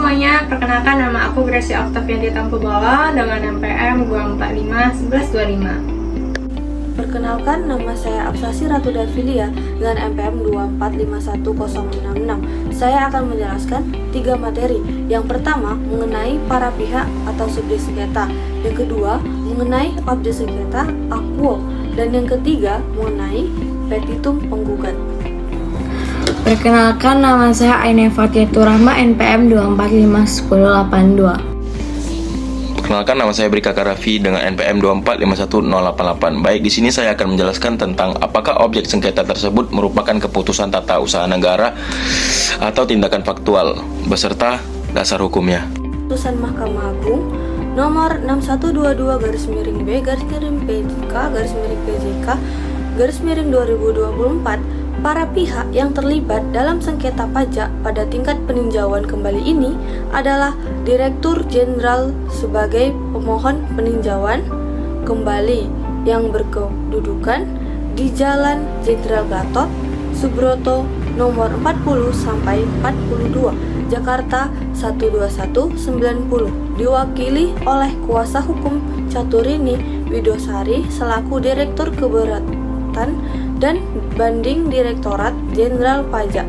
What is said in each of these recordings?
semuanya, perkenalkan nama aku Gracia Octavianti Tampubola dengan NPM 245 1125. Perkenalkan, nama saya Absasi Ratu Davilia dengan NPM 2451066. Saya akan menjelaskan 3 materi. Yang pertama, mengenai para pihak atau subjek sengketa. Yang kedua, mengenai objek sengketa akuo. Dan yang ketiga, mengenai petitum penggugat. Perkenalkan, nama saya Aine Fatiatur Rahma, NPM 2451082. Perkenalkan, nama saya Brika Karafi dengan NPM 2451088. Baik, di sini saya akan menjelaskan tentang apakah objek sengketa tersebut merupakan keputusan tata usaha negara atau tindakan faktual beserta dasar hukumnya. Putusan Mahkamah Agung nomor 6122-PJK-PJK-2024, para pihak yang terlibat dalam sengketa pajak pada tingkat peninjauan kembali ini adalah Direktur Jenderal sebagai pemohon peninjauan kembali yang berkedudukan di Jalan Jenderal Gatot Subroto nomor 40 sampai 42, Jakarta 12190, diwakili oleh kuasa hukum Caturini Widosari selaku Direktur Keberatan dan Banding Direktorat Jenderal Pajak.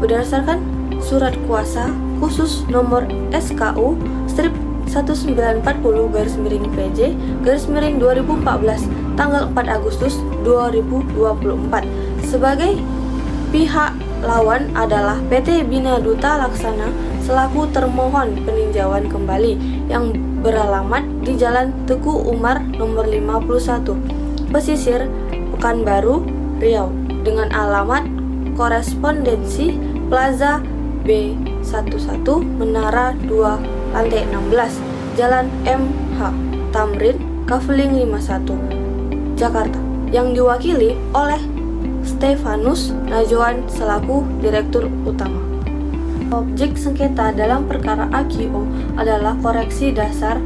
Berdasarkan surat kuasa khusus nomor SKU strip 1940-PJ-2014 tanggal 4 Agustus 2024. Sebagai pihak lawan adalah PT Bina Duta Laksana selaku termohon peninjauan kembali yang beralamat di Jalan Teguh Umar nomor 51, Pesisir, Pekanbaru, Riau, dengan alamat korespondensi Plaza B11 Menara 2 lantai 16 Jalan MH Tamrin Kafling 51 Jakarta, yang diwakili oleh Stefanus Najoan selaku Direktur Utama. Objek sengketa dalam perkara AQO adalah koreksi dasar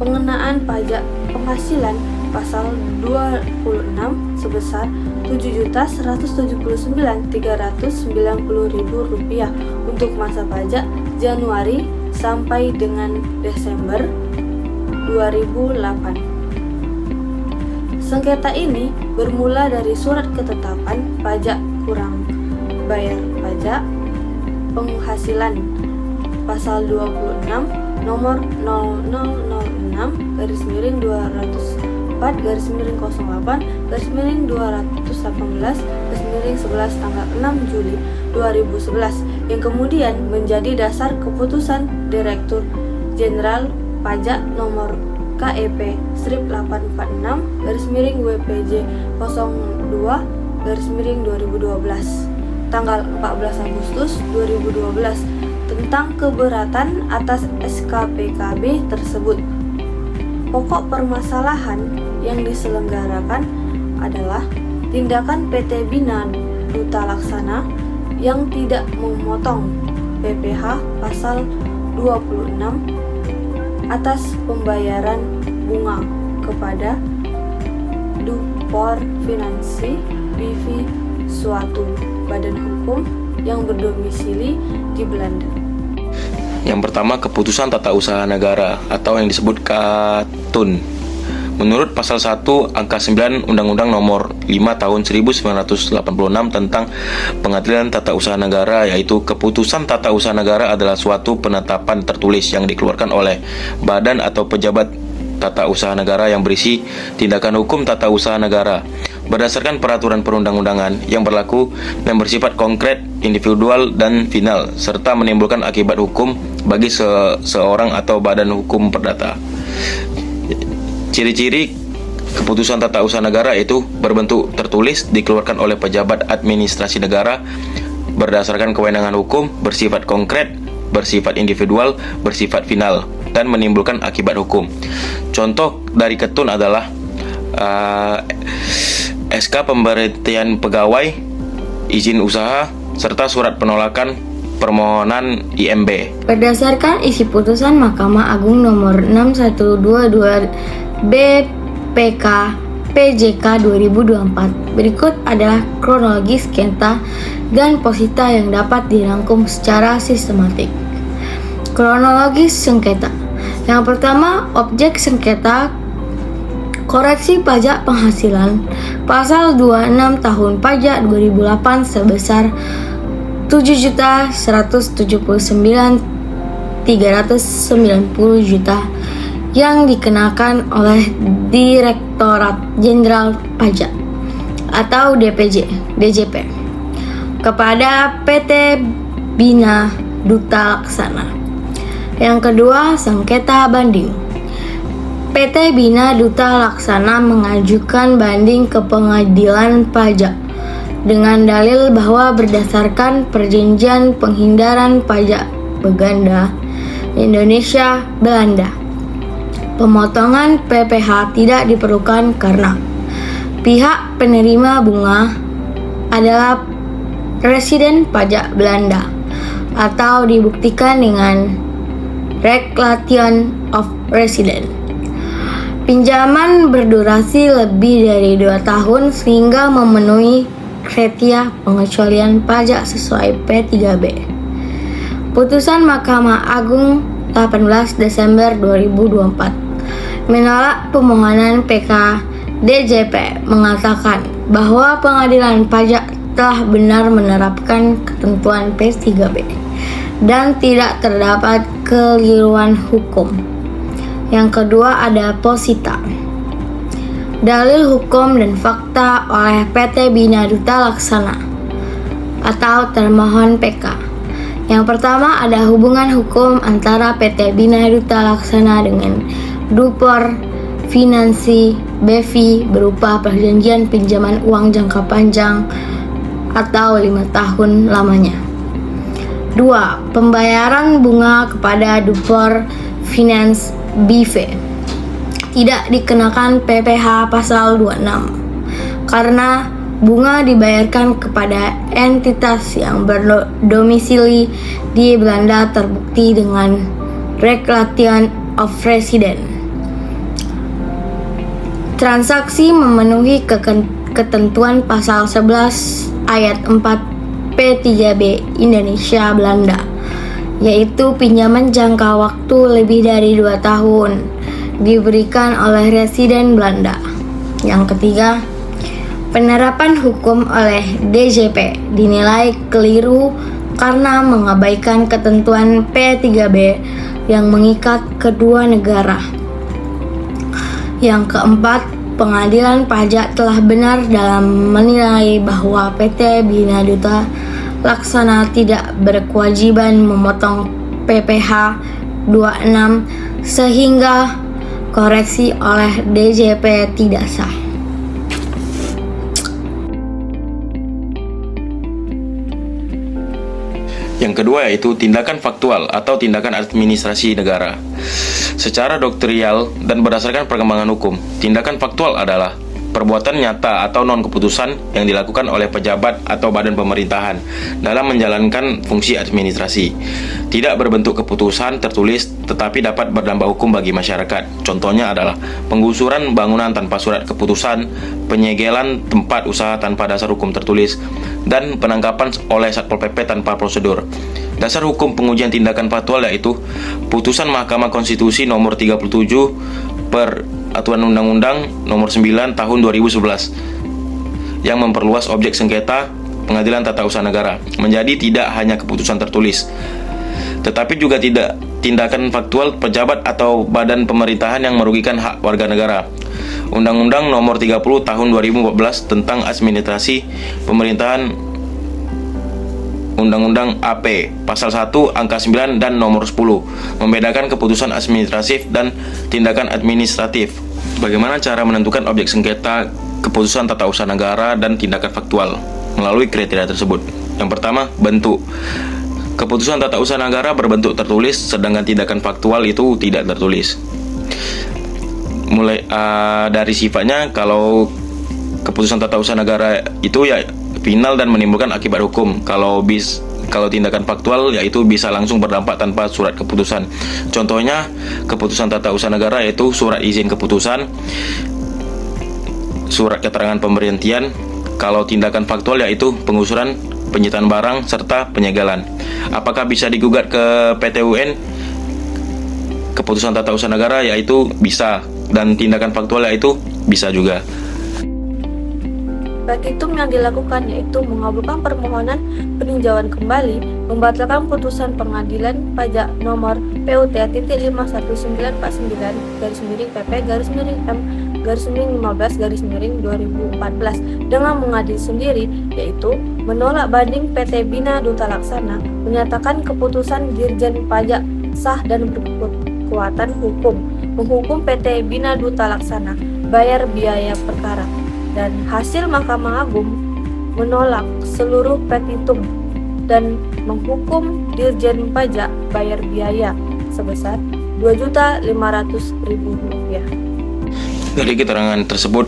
pengenaan pajak penghasilan pasal 26 sebesar Rp7.179.390.000 untuk masa pajak Januari sampai dengan Desember 2008. Sengketa ini bermula dari surat ketetapan pajak kurang bayar pajak penghasilan pasal 26 nomor 0006-204-08-218-11 tanggal 6 Juli 2011 yang kemudian menjadi dasar keputusan Direktur Jenderal Pajak nomor KEP strip 846-WPJ 02-2012 tanggal 14 Agustus 2012 tentang keberatan atas SKPKB tersebut. Pokok permasalahan yang diselenggarakan adalah tindakan PT Bina Duta Laksana yang tidak memotong PPh pasal 26 atas pembayaran bunga kepada Dupor Finansi BV suatu badan hukum yang berdomisili di Belanda. Yang pertama, keputusan tata usaha negara atau yang disebut KATUN. Menurut pasal 1 angka 9 Undang-Undang Nomor 5 Tahun 1986 tentang Pengadilan Tata Usaha Negara, yaitu keputusan tata usaha negara adalah suatu penetapan tertulis yang dikeluarkan oleh badan atau pejabat tata usaha negara yang berisi tindakan hukum tata usaha negara berdasarkan peraturan perundang-undangan yang berlaku dan bersifat konkret, individual, dan final, serta menimbulkan akibat hukum bagi seorang atau badan hukum perdata. Ciri-ciri keputusan tata usaha negara itu berbentuk tertulis, dikeluarkan oleh pejabat administrasi negara, berdasarkan kewenangan hukum, bersifat konkret, bersifat individual, bersifat final, dan menimbulkan akibat hukum. Contoh dari KATUN adalah SK pemberhentian pegawai, izin usaha, serta surat penolakan permohonan IMB. Berdasarkan isi putusan Mahkamah Agung nomor 6122 BPK PJK 2024, berikut adalah kronologi sengketa dan posita yang dapat dirangkum secara sistematik. Kronologis sengketa. Yang pertama, objek sengketa koreksi pajak penghasilan pasal 26 tahun pajak 2008 sebesar 7.179.390 juta yang dikenakan oleh Direktorat Jenderal Pajak atau DJP kepada PT Bina Duta Laksana. Yang kedua, sengketa banding. PT Bina Duta Laksana mengajukan banding ke Pengadilan Pajak dengan dalil bahwa berdasarkan Perjanjian Penghindaran Pajak Beganda Indonesia Belanda, pemotongan PPh tidak diperlukan karena pihak penerima bunga adalah residen pajak Belanda atau dibuktikan dengan Declaration of Residence. Pinjaman berdurasi lebih dari 2 tahun sehingga memenuhi kriteria pengecualian pajak sesuai P3B. Putusan Mahkamah Agung 18 Desember 2024 menolak permohonan PK DJP mengatakan bahwa pengadilan pajak telah benar menerapkan ketentuan P3B dan tidak terdapat keliruan hukum. Yang kedua ada posita. Dalil hukum dan fakta oleh PT Bina Duta Laksana atau termohon PK. Yang pertama ada hubungan hukum antara PT Bina Duta Laksana dengan Dupor Finansi BV berupa perjanjian pinjaman uang jangka panjang atau 5 tahun lamanya. 2. Pembayaran bunga kepada Dupor Finance BV tidak dikenakan PPh pasal 26 karena bunga dibayarkan kepada entitas yang berdomisili di Belanda terbukti dengan Declaration of Residence. Transaksi memenuhi ketentuan pasal 11 ayat 4 P3B Indonesia Belanda, yaitu pinjaman jangka waktu lebih dari 2 tahun diberikan oleh residen Belanda. Yang ketiga, penerapan hukum oleh DJP dinilai keliru karena mengabaikan ketentuan P3B yang mengikat kedua negara. Yang keempat, pengadilan pajak telah benar dalam menilai bahwa PT Bina Duta Laksana tidak berkewajiban memotong PPh 26 sehingga koreksi oleh DJP tidak sah. Yang kedua yaitu tindakan faktual atau tindakan administrasi negara. Secara doktrial dan berdasarkan perkembangan hukum, tindakan faktual adalah perbuatan nyata atau non-keputusan yang dilakukan oleh pejabat atau badan pemerintahan dalam menjalankan fungsi administrasi. Tidak berbentuk keputusan tertulis tetapi dapat berdampak hukum bagi masyarakat. Contohnya adalah penggusuran bangunan tanpa surat keputusan, penyegelan tempat usaha tanpa dasar hukum tertulis, dan penangkapan oleh Satpol PP tanpa prosedur. Dasar hukum pengujian tindakan faktual yaitu Putusan Mahkamah Konstitusi nomor 37 per Aturan Undang-Undang nomor 9 tahun 2011 yang memperluas objek sengketa Pengadilan Tata Usaha Negara menjadi tidak hanya keputusan tertulis, tetapi juga tidak tindakan faktual pejabat atau badan pemerintahan yang merugikan hak warga negara. Undang-Undang nomor 30 tahun 2014 tentang administrasi pemerintahan, Undang-Undang AP pasal 1 angka 9 dan nomor 10 membedakan keputusan administratif dan tindakan administratif. Bagaimana cara menentukan objek sengketa keputusan tata usaha negara dan tindakan faktual melalui kriteria tersebut? Yang pertama, bentuk. Keputusan tata usaha negara berbentuk tertulis, sedangkan tindakan faktual itu tidak tertulis. Mulai dari sifatnya, kalau keputusan tata usaha negara itu ya final dan menimbulkan akibat hukum. Kalau tindakan faktual yaitu bisa langsung berdampak tanpa surat keputusan. Contohnya keputusan tata usaha negara yaitu surat izin keputusan, surat keterangan pemberhentian. Kalau tindakan faktual yaitu penggusuran, penyitaan barang serta penyegelan. Apakah bisa digugat ke PT UN? keputusan tata usaha negara yaitu bisa, dan tindakan faktual yaitu bisa juga. Petitum yang dilakukan yaitu mengabulkan permohonan peninjauan kembali, membatalkan putusan pengadilan pajak nomor PUT.519/PP/M/15/2014 dengan mengadil sendiri, yaitu menolak banding PT Bina Duta Laksana, menyatakan keputusan Dirjen Pajak sah dan berkekuatan hukum, menghukum PT Bina Duta Laksana bayar biaya perkara, dan hasil Mahkamah Agung menolak seluruh petitum dan menghukum Dirjen Pajak bayar biaya sebesar Rp2.500.000. Dari keterangan tersebut,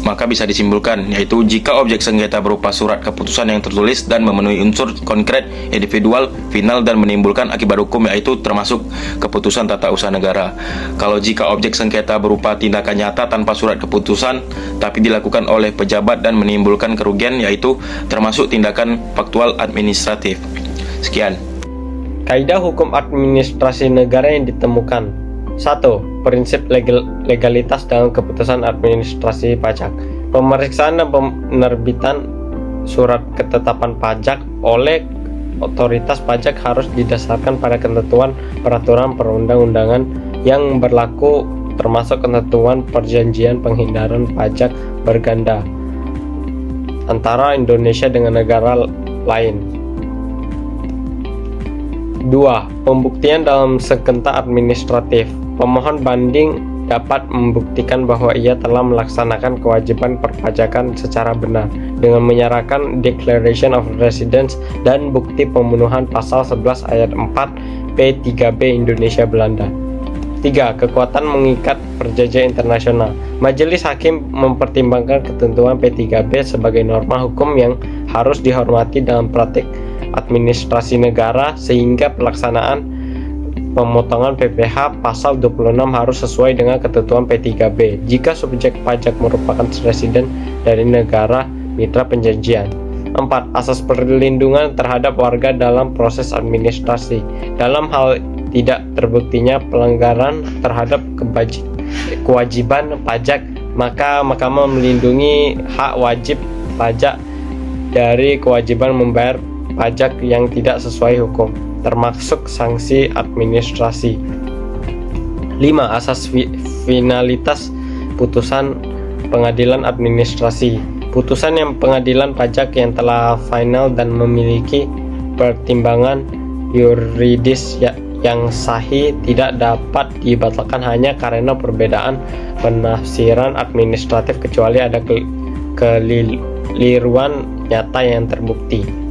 maka bisa disimpulkan yaitu jika objek sengketa berupa surat keputusan yang tertulis dan memenuhi unsur konkret, individual, final, dan menimbulkan akibat hukum, yaitu termasuk keputusan tata usaha negara. Kalau jika objek sengketa berupa tindakan nyata tanpa surat keputusan tapi dilakukan oleh pejabat dan menimbulkan kerugian, yaitu termasuk tindakan faktual administratif. Sekian. Kaidah hukum administrasi negara yang ditemukan. 1. Prinsip legalitas dalam keputusan administrasi pajak. Pemeriksaan dan penerbitan surat ketetapan pajak oleh otoritas pajak harus didasarkan pada ketentuan peraturan perundang-undangan yang berlaku, termasuk ketentuan perjanjian penghindaran pajak berganda antara Indonesia dengan negara lain. 2. Pembuktian dalam sengketa administratif. Pemohon banding dapat membuktikan bahwa ia telah melaksanakan kewajiban perpajakan secara benar dengan menyerahkan Declaration of Residence dan bukti pemenuhan pasal 11 ayat 4 P3B Indonesia Belanda. 3. Kekuatan mengikat perjanjian internasional. Majelis Hakim mempertimbangkan ketentuan P3B sebagai norma hukum yang harus dihormati dalam praktik administrasi negara, sehingga pelaksanaan pemotongan PPh pasal 26 harus sesuai dengan ketentuan P3B jika subjek pajak merupakan residen dari negara mitra penjanjian. 4. Asas perlindungan terhadap warga dalam proses administrasi. Dalam hal tidak terbuktinya pelanggaran terhadap kewajiban pajak, maka Mahkamah melindungi hak wajib pajak dari kewajiban membayar pajak yang tidak sesuai hukum, termasuk sanksi administrasi. 5. Asas finalitas putusan pengadilan administrasi. Putusan yang pengadilan pajak yang telah final dan memiliki pertimbangan yuridis yang sahih tidak dapat dibatalkan hanya karena perbedaan penafsiran administratif, kecuali ada keliruan nyata yang terbukti.